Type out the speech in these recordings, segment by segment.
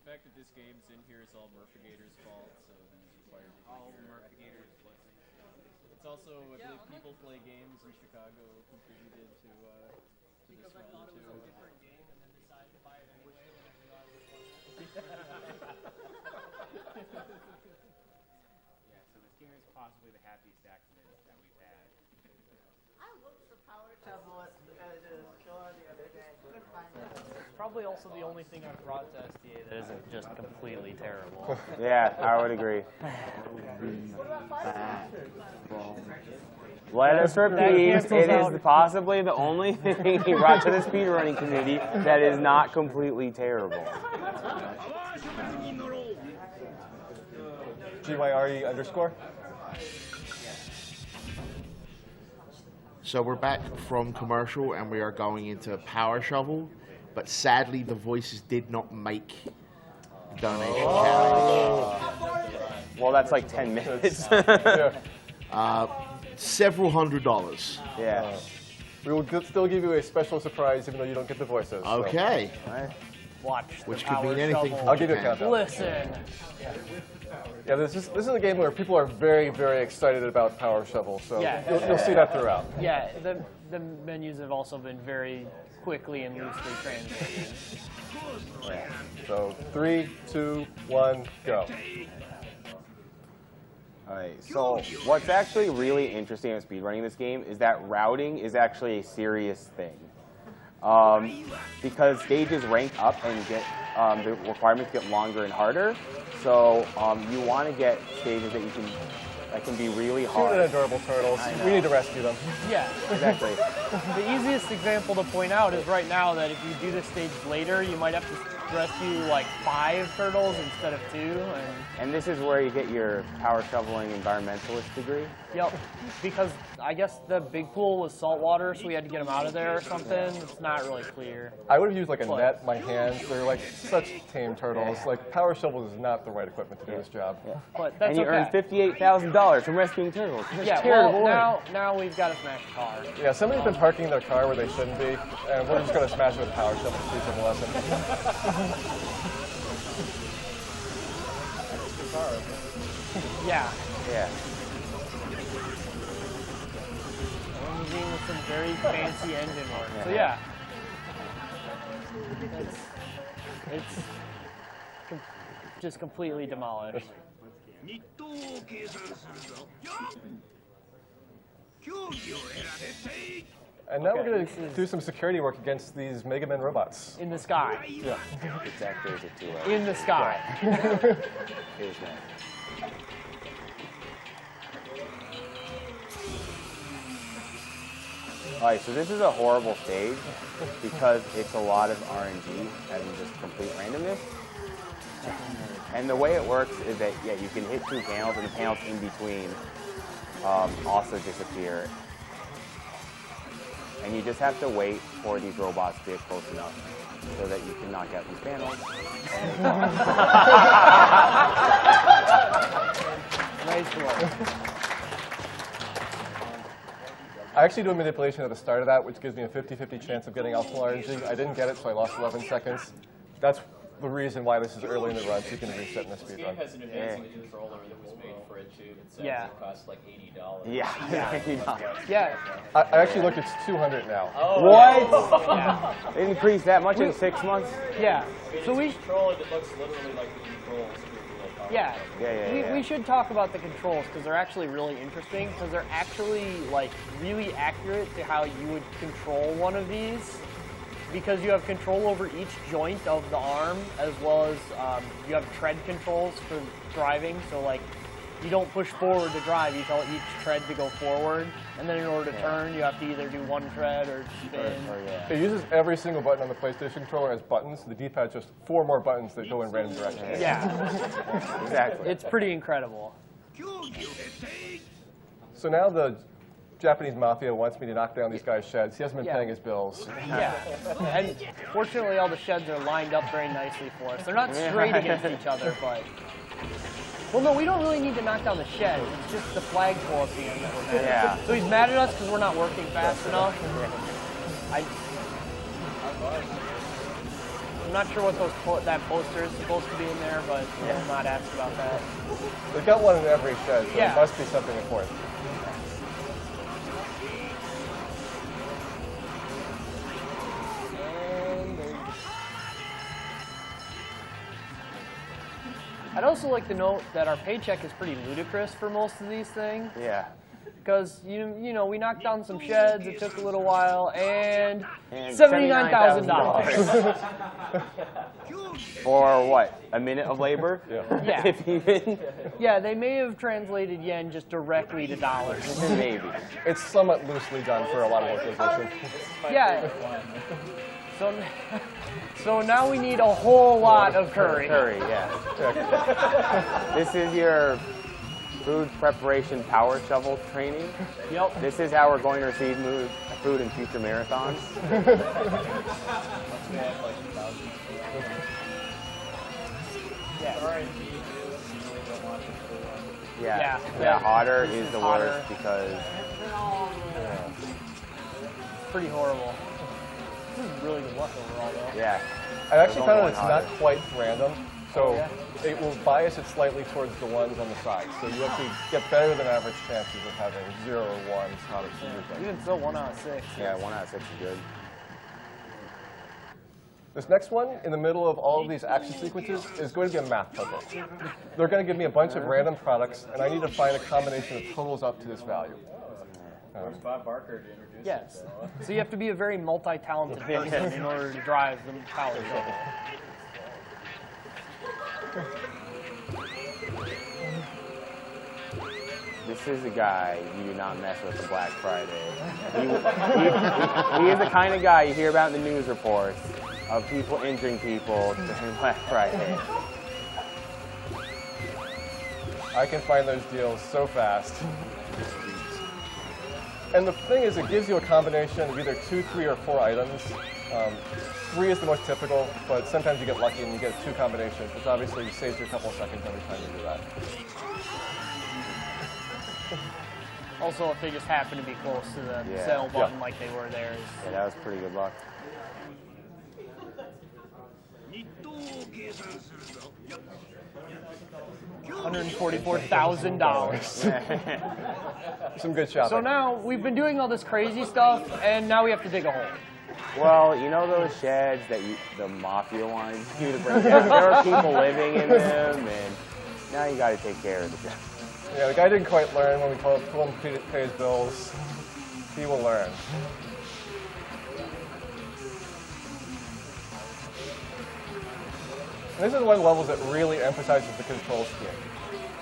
fact that this game's in here is all Murphigator's fault, so he's required to all Murphigator's blessings. It's also, I believe, People Play Games in Chicago contributed to this run, too. Because I thought it was a different game and then decided to buy it anyway when I realized it wasn't. Yeah, so this game is possibly the happiest accident that we've had. I looked for Power Shovel at the store the other day. Couldn't find it. Probably also the only thing I've brought to SDA that isn't just completely terrible. Yeah, I would agree. What about Five Let us repeat, it is possibly the only thing he brought to the speedrunning community that is not completely terrible. GYRE_. So we're back from commercial and we are going into Power Shovel, but sadly the voices did not make the donation challenge. Well, that's like 10 minutes. Several $100s. Yeah. We will still give you a special surprise even though you don't get the voices. Okay. So. Watch. Which could mean anything. I'll give you a countdown. Listen. Yeah, this is a game where people are very, very excited about Power Shovel, so you'll see that throughout. Yeah, the menus have also been very quickly and loosely translated. Yeah. So 3, 2, 1, go. Alright, so what's actually really interesting in speedrunning this game is that routing is actually a serious thing. Because stages rank up and get the requirements get longer and harder. So you want to get stages that can be really hard. Cute and adorable turtles. We need to rescue them. Yeah, Exactly. the easiest example to point out is right now that if you do this stage later, you might have to rescue like 5 turtles instead of 2. And this is where you get your power shoveling environmentalist degree. Yep, because I guess the big pool was saltwater, so we had to get them out of there or something. It's not really clear. I would have used like a net, my hands. They're like such tame turtles. Like Power Shovel is not the right equipment to do this job. Yeah. But that's and you earn $58,000 from rescuing turtles. That's terrible. Well, now we've got to smash a car. Yeah, somebody's been parking their car where they shouldn't be, and we're just going to smash it with a Power Shovel to teach them a lesson. Yeah. Yeah. Limousine with some very fancy engine work. So yeah. It's just completely demolished. And now we're going to do some security work against these Mega Man robots. In the sky. Yeah. Exactly as a 2 In the sky. Here's that. Alright, so this is a horrible stage because it's a lot of RNG as in just complete randomness. And the way it works is that, yeah, you can hit 2 panels and the panels in between also disappear. And you just have to wait for these robots to get close enough so that you can knock out these panels. Nice work. I actually do a manipulation at the start of that, which gives me a 50-50 chance of getting optimal RNG. I didn't get it, so I lost 11 seconds. That's the reason why this is early in the run, so you can reset in the speed run. This game has an amazing controller that was made for it, too. It costs like $80. Yeah. Yeah. I actually looked, it's 200 now. Oh, what? Yeah. It increased that much in 6 months? Yeah. So we controller that looks literally like the controls. Yeah. We should talk about the controls because they're actually really interesting because they're actually like really accurate to how you would control one of these because you have control over each joint of the arm as well as you have tread controls for driving. So like you don't push forward to drive, you tell each tread to go forward, and then in order to turn, you have to either do one tread or spin. It uses every single button on the PlayStation controller as buttons. The D-pad's just 4 more buttons that go in random directions. Yeah. Exactly. It's pretty incredible. So now the Japanese mafia wants me to knock down these guys' sheds. He hasn't been paying his bills. Yeah. And fortunately, all the sheds are lined up very nicely for us. They're not straight against each other, but... Well, no, we don't really need to knock down the shed. It's just the flagpole at the end that we're mad at. Yeah. So he's mad at us because we're not working fast enough. I'm not sure what that poster is supposed to be in there, but I'm not asked about that. They've got one in every shed, so Yeah. it must be something important. And there you go. I'd also like to note that our paycheck is pretty ludicrous for most of these things. Yeah. Because, you know, we knocked down some sheds, it took a little while, and And $79,000. For what? A minute of labor? Yeah. If even? Yeah, they may have translated yen just directly to dollars. Maybe. It's somewhat loosely done for a lot of localization. Yeah. So now we need a whole lot of curry. Curry, yeah. This is your food preparation power shovel training. Yep. This is how we're going to receive food in future marathons. Yeah. Yeah, hotter is the hotter. worst because It's pretty horrible. This is really good luck overall, though. yeah. I actually There's found only that it's one not hotter. quite random, so Yeah. it will bias it slightly towards the ones on the side. So you actually get better than average chances of having 0 or 1s hotter than you think. Even still, 1 out of 6. Yeah, 1 out of 6 is good. This next one, in the middle of all of these action sequences, is going to be a math puzzle. They're going to give me a bunch of random products, and I need to find a combination of totals up to this value. Where's Bob Barker to introduce Yes. himself? So you have to be a very multi-talented person in order to drive the power shovel. This is the guy you do not mess with for Black Friday. He is the kind of guy you hear about in the news reports of people injuring people during Black Friday. I can find those deals so fast. And the thing is, it gives you a combination of either 2, 3, or 4 items. 3 is the most typical, but sometimes you get lucky and you get 2 combinations, which obviously saves you a couple of seconds every time you do that. Also, if they just happen to be close to the Yeah. sell button like they were theirs. Yeah, that was pretty good luck. $144,000. Some good shopping. So now we've been doing all this crazy stuff, and now we have to dig a hole. Well, you know those sheds that the mafia wanted you to bring down? There are people living in them, and now you got to take care of the sheds. Yeah, the guy didn't quite learn when we told him to pay his bills. He will learn. And this is one of the levels that really emphasizes the control scheme.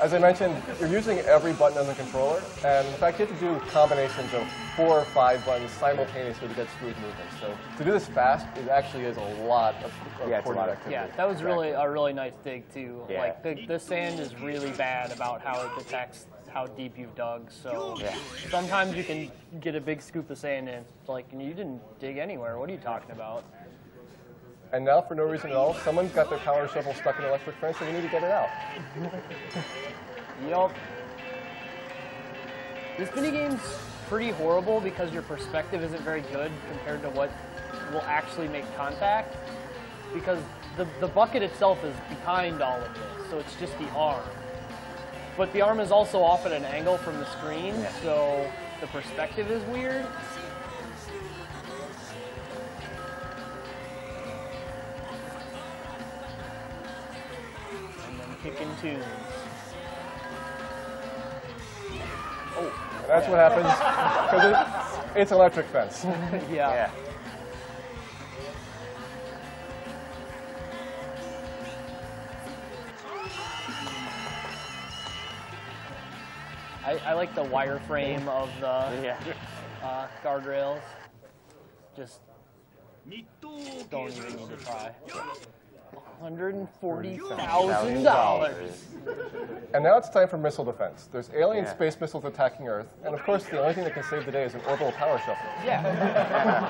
As I mentioned, you're using every button on the controller, and in fact, you have to do combinations of 4 or 5 buttons simultaneously to get smooth movement. So to do this fast, it actually is a lot of Yeah, it's a lot of activity. Yeah, that was really a really nice dig too. Yeah. Like the sand is really bad about how it detects how deep you've dug. So Yeah. sometimes you can get a big scoop of sand and it's like you didn't dig anywhere. What are you talking about? And now, for no reason at all, someone's got their power shovel stuck in an electric fence, and we need to get it out. Yup. This minigame's pretty horrible because your perspective isn't very good compared to what will actually make contact. Because the bucket itself is behind all of this, so it's just the arm. But the arm is also off at an angle from the screen, so the perspective is weird. And then kicking tunes. And that's what happens because it's an electric fence. Yeah. I like the wireframe of the guardrails. Just don't even need to try. $140,000. And now it's time for missile defense. There's alien Yeah. space missiles attacking Earth, and of course, the only thing that can save the day is an orbital power shuffle. Yeah.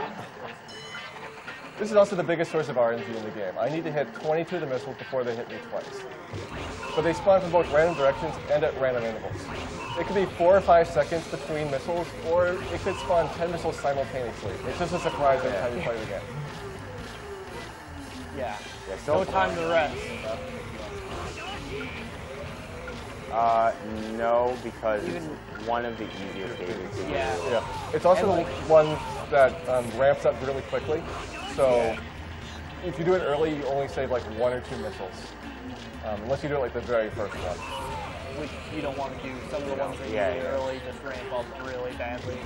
This is also the biggest source of RNG in the game. I need to hit 22 of the missiles before they hit me twice. But they spawn from both random directions and at random intervals. It could be 4 or 5 seconds between missiles, or it could spawn 10 missiles simultaneously. It's just a surprise every time you play the game. Yeah. so No time to rest. No, because it's one of the easier stages. Yeah. Yeah. It's also the one that ramps up really quickly. So if you do it early, you only save like 1 or 2 missiles. Unless you do it like the very first one. Which you don't want to do. Some of the ones that you do early just ramp up really badly.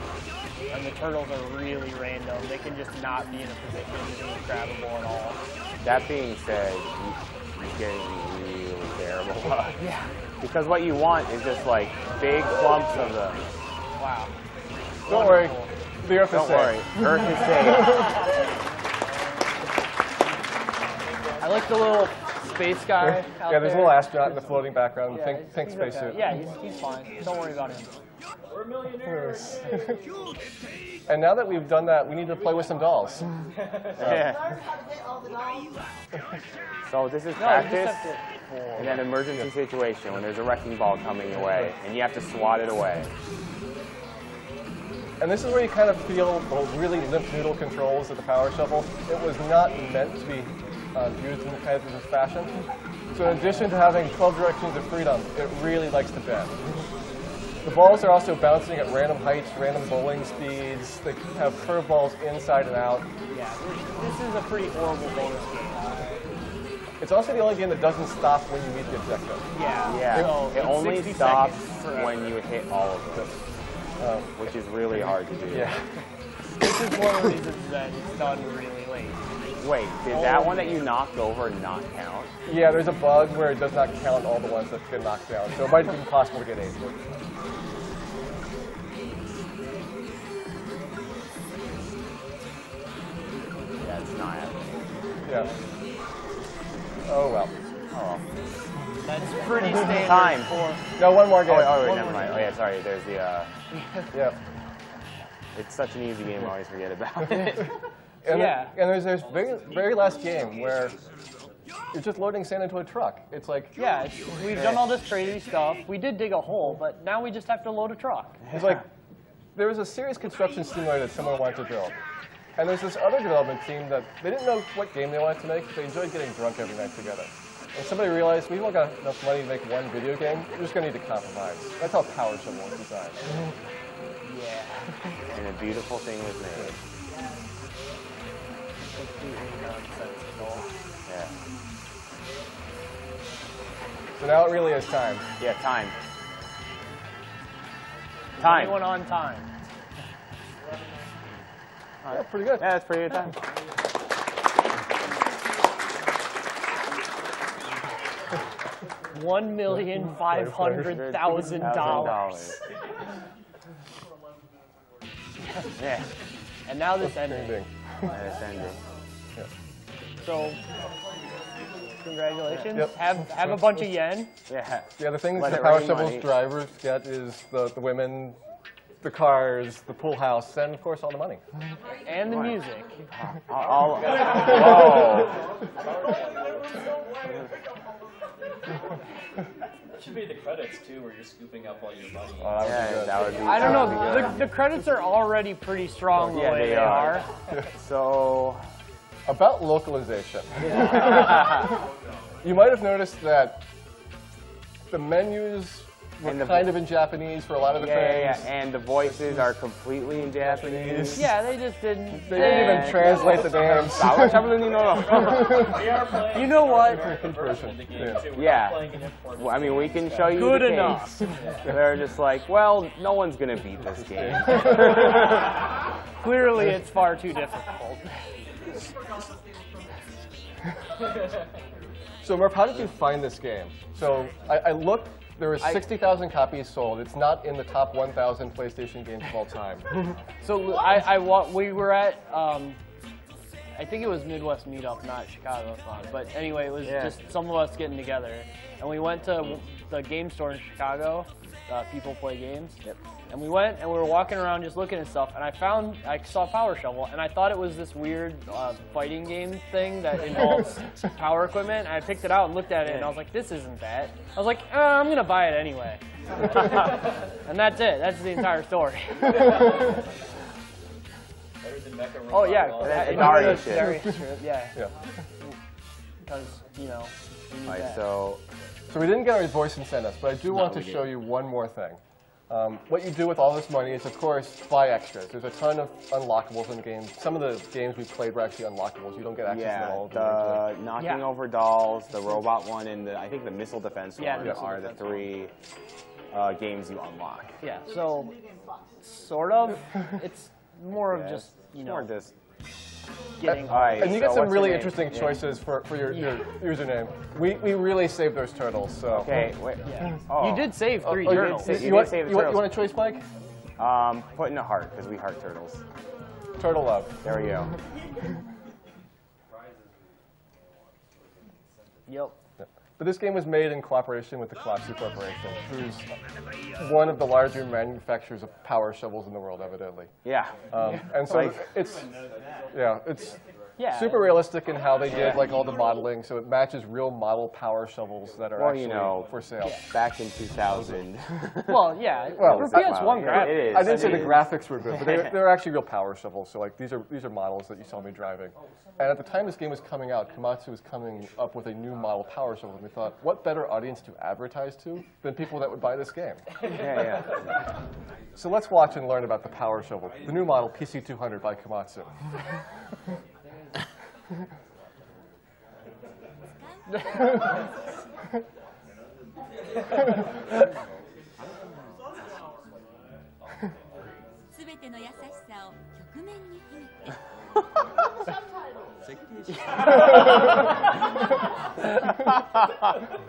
And the turtles are really random. They can just not be in a position to be grabbable at all. That being said, you're getting really terrible. Yeah. Because what you want is just like big clumps of them. Wow. Don't worry. The Earth is Don't safe. worry. Earth is safe. I like the little space guy out Yeah, there's a there. little astronaut in the floating background. Yeah, Think he's spacesuit. okay. Yeah, he's fine. Don't worry about him. We're millionaires. And now that we've done that, we need to play with some dolls. Yeah. Learn how to get all the dolls. So this is No, you practice just have to... in an emergency situation when there's a wrecking ball coming your way and you have to swat it away. And this is where you kind of feel the really limp noodle controls of the power shovel. It was not meant to be used in kind of this fashion. So in addition to having 12 directions of freedom, it really likes to bend. The balls are also bouncing at random heights, random bowling speeds. They have curveballs inside and out. Yeah, this is a pretty horrible bonus game. It's also the only game that doesn't stop when you meet the objective. Yeah. Yeah, So it it's only 60 stops seconds forever. when you hit all of them, which is really hard to do. Yeah. This is one of the reasons that it's done really late. Wait, did that one that you knocked over not count? Yeah, there's a bug where it does not count all the ones that get knocked down, so it might be possible to get 8. Yeah, it's not happening. Yeah. Oh well. Oh well. That's pretty standard Time. for... No, one more game. Oh, wait, never mind. Oh yeah, sorry, there's the, Yeah. it's such an easy game, I always forget about it. And Yeah. and there's very last game where you're just loading sand into a truck. It's like Yeah, we've done all this crazy stuff. We did dig a hole, but now we just have to load a truck. it's like there was a serious construction simulator that someone wanted to build. And there's this other development team that they didn't know what game they wanted to make, but they enjoyed getting drunk every night together. And somebody realized we don't got enough money to make one video game, we're just gonna need to compromise. That's how Power Shovel was designed. Yeah. And a beautiful thing was made. Completely nonsensical. Yeah. So now it really is time. Yeah, time. Time. Anyone on time? Yeah, pretty good. Yeah, that's pretty good time. $1,500,000. Yeah, And now this ending. Ding. that's ending. So, congratulations. Yep. Have a bunch of yen. Yeah. Yeah, the things Let the it Power rain Shovel's money. drivers get is the women, the cars, the pool house, and of course all the money. And the music. Whoa. It should be the credits too, where you're scooping up all your money. Yeah, that would be. I don't that would be know. good. The credits are already pretty strong the Yeah, way they they are. are. So, About localization. You might have noticed that the menus were And the kind of in Japanese for a lot of the yeah, things. and the voices are completely in Japanese. Yeah, they just didn't. They didn't even translate the names. We are playing. You know what? the version of the game Yeah. too. We're Yeah. not playing an import. Well, I mean, we can show you Good the enough. case. They're just like, well, no one's gonna beat this game. Clearly, it's far too difficult. So, Murph, how did you find this game? So, I looked. There were 60,000 copies sold. It's not in the top 1,000 PlayStation games of all time. So we were at, I think it was Midwest Meetup, not Chicago-thon. But anyway, it was just some of us getting together. And we went to the game store in Chicago, People Play Games. Yep. And we went and we were walking around just looking at stuff. And I saw Power Shovel, and I thought it was this weird fighting game thing that involves power equipment. And I picked it out and looked at it, and I was like, this isn't that. I was like, I'm going to buy it anyway. And that's it. That's the entire story. Better than Mecha Oh, yeah. Robot. That- I- Daria the shit. Daria strip, yeah. Yeah. because you know. You need All right, that. so So we didn't get our voice incentives, but I do want to show you one more thing. What you do with all this money is, of course, buy extras. There's a ton of unlockables in the game. Some of the games we played were actually unlockables. You don't get access to all of them. the knocking over dolls, the robot one, and I think the missile defense one missile are the defense three games you unlock. Yeah, so sort of. It's more of just, you know, More just. getting. Alright, And you get so some what's really your name? interesting choices for your username. We really saved those turtles. So. Okay, wait. Yeah. Oh. You did save 3 you did turtles. save- You want, save the you turtles. want a choice, Mike? Put in a heart, because we heart turtles. Turtle love. There we go. Yep. But this game was made in cooperation with the Komatsu Corporation, who's one of the larger manufacturers of power shovels in the world, evidently. Yeah. And so it's Yeah. super realistic in how they did like all the modeling, so it matches real model power shovels that are Well, actually you know, for sale. back in 2000. Well, yeah. Well, for it's not- PS1 wow, graphics. it is. I didn't say It the is. graphics were good, but they're actually real power shovels. So like these are models that you saw me driving. And at the time this game was coming out, Komatsu was coming up with a new model power shovel, and we thought, what better audience to advertise to than people that would buy this game? Yeah. So let's watch and learn about the power shovel, the new model PC200 by Komatsu. すべての優しさを曲面に秘めて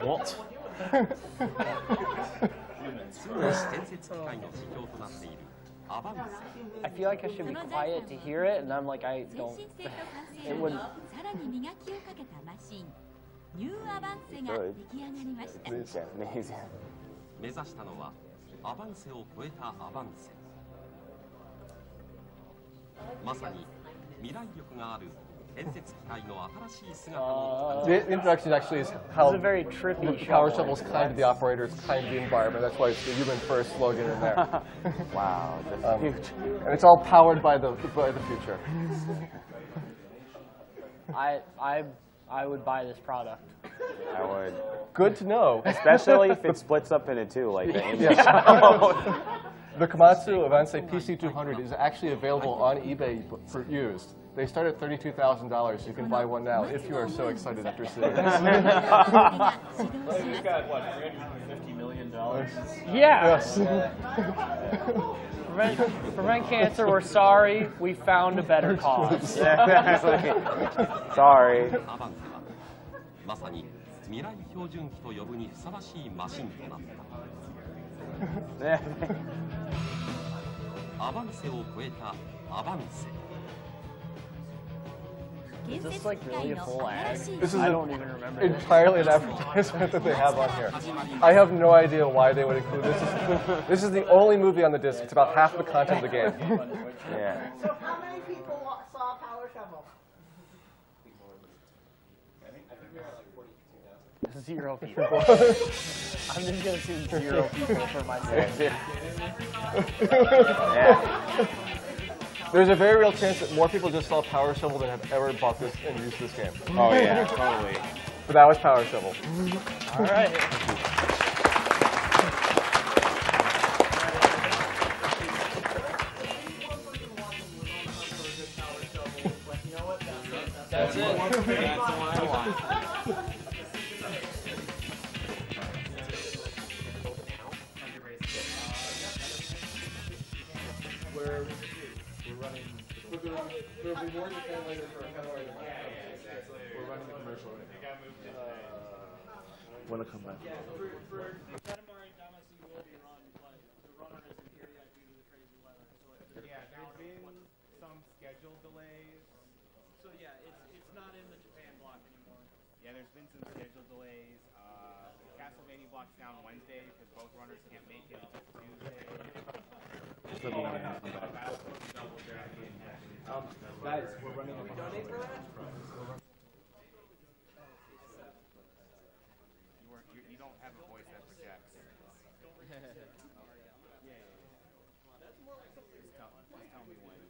What? 伝説機械の指標となっているアバンス I feel like I should be quiet to hear it, and I'm like, I 先 don't. 進性と完 It 成 would. 度さらに磨きをかけたマシンニューアバンセが出来上がりました Amazing. 目指したのはアバンセを超えたアバンセまさに未来力がある伝説機械の新しい姿の The introduction actually is how It's a very trippy the power shovel. shovel's kind of the operator, it's kind of the environment. That's why it's the human first slogan in there. Wow, that's huge. And it's all powered by the future. I would buy this product. I would. Good to know. Especially if it splits up into two, like the image. The Komatsu Avance PC200 is actually available on eBay for used. They start at $32,000. You can buy one now if you are so excited after seeing this. He's got, what, $350 million? Yeah. Yes. Prevent cancer. We're sorry. We found a better cause. Sorry. アバンセはまさに未来標準機と呼ぶにふさわしいマシンとなったアバンセを超えたアバンセ Is this like really a full ad? This is I don't even remember. this. entirely an advertisement that they have on here. I have no idea why they would include this. This is the only movie on the disc. It's about half the content of the game. Yeah. So how many people saw Power Shovel? 0 people. I'm just gonna assume 0 people for my sake. Yeah. There's a very real chance that more people just saw Power Shovel than have ever bought this and used this game. Oh yeah, totally. But that was Power Shovel. All right. That's it. That's the one I want. There'll be more Japan later for a We're running the commercial right now. When I come back. Yeah, there's been some schedule delays. So yeah, it's not in the Japan block anymore. Yeah, there's been some schedule delays. Castlevania block's down Wednesday because both runners can't make it until Tuesday. Guys, we're running a You don't have a voice that projects. Just tell me when.